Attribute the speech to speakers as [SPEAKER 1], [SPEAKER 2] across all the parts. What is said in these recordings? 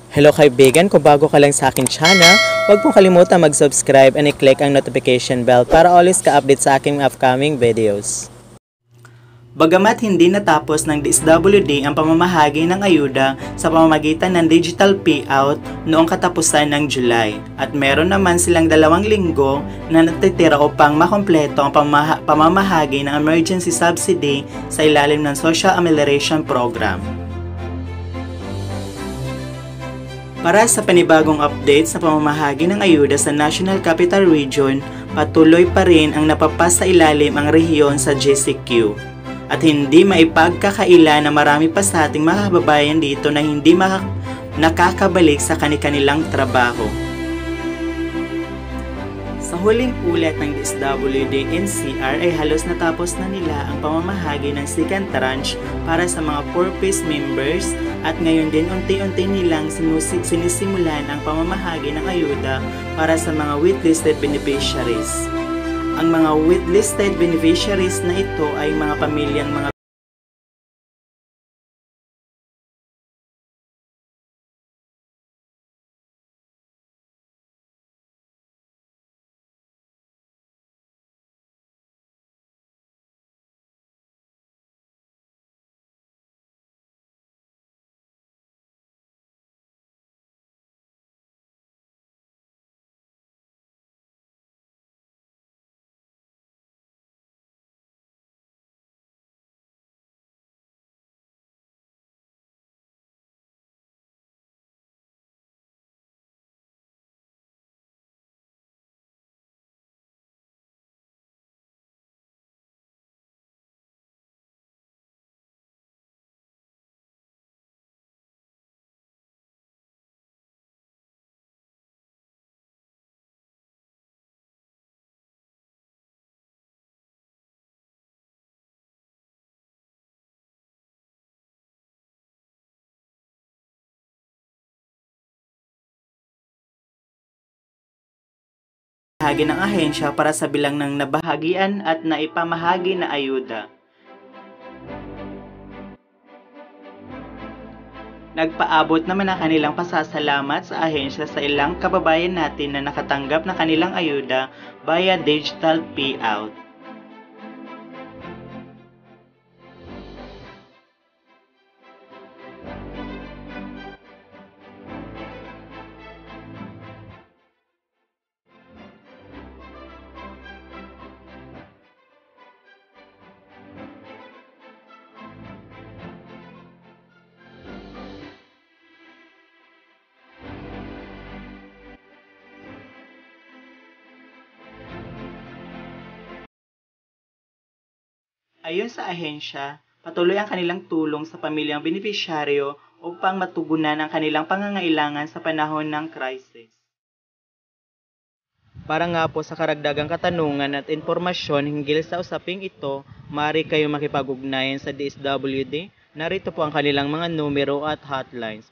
[SPEAKER 1] Hello kaibigan, kung bago ka lang sa akin channel, huwag pong kalimutan mag-subscribe and i-click ang notification bell para always ka-update sa aking upcoming videos. Bagamat hindi natapos ng DSWD ang pamamahagi ng ayuda sa pamamagitan ng digital payout noong katapusan ng July, at meron naman silang 2 linggo na natitira upang makompleto ang pamamahagi ng emergency subsidy sa ilalim ng Social Amelioration Program. Para sa panibagong update sa pamamahagi ng ayuda sa National Capital Region, patuloy pa rin ang napapasa ilalim ang rehiyon sa GCQ. At hindi maipagkakaila na marami pa sa ating mga kababayan dito na hindi nakakabalik sa kanilang trabaho. Sa huling ulat ng DSWD NCR ay halos natapos na nila ang pamamahagi ng second tranche para sa mga 4-piece members, at ngayon din unti-unti nilang sinisimulan ang pamamahagi ng ayuda para sa mga wait-listed beneficiaries. Ang mga wait-listed beneficiaries na ito ay mga pamilyang mga bahagi ng ahensya para sa bilang ng nabahagian at naipamahagi na ayuda. Nagpaabot naman ang kanilang pasasalamat sa ahensya sa ilang kababayan natin na nakatanggap ng kanilang ayuda via digital payout. Ayon sa ahensya, patuloy ang kanilang tulong sa pamilyang benepisyaryo upang matugunan ang kanilang pangangailangan sa panahon ng crisis. Para nga po sa karagdagang katanungan at impormasyon hinggil sa usaping ito, maaari kayong makipag-ugnayan sa DSWD. Narito po ang kanilang mga numero at hotlines.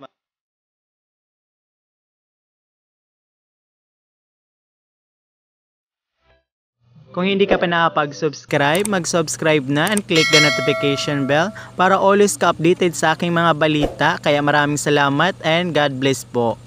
[SPEAKER 1] Kung hindi ka pa nakapag-subscribe, mag-subscribe na and click the notification bell para always ka-updated sa aking mga balita. Kaya maraming salamat and God bless po.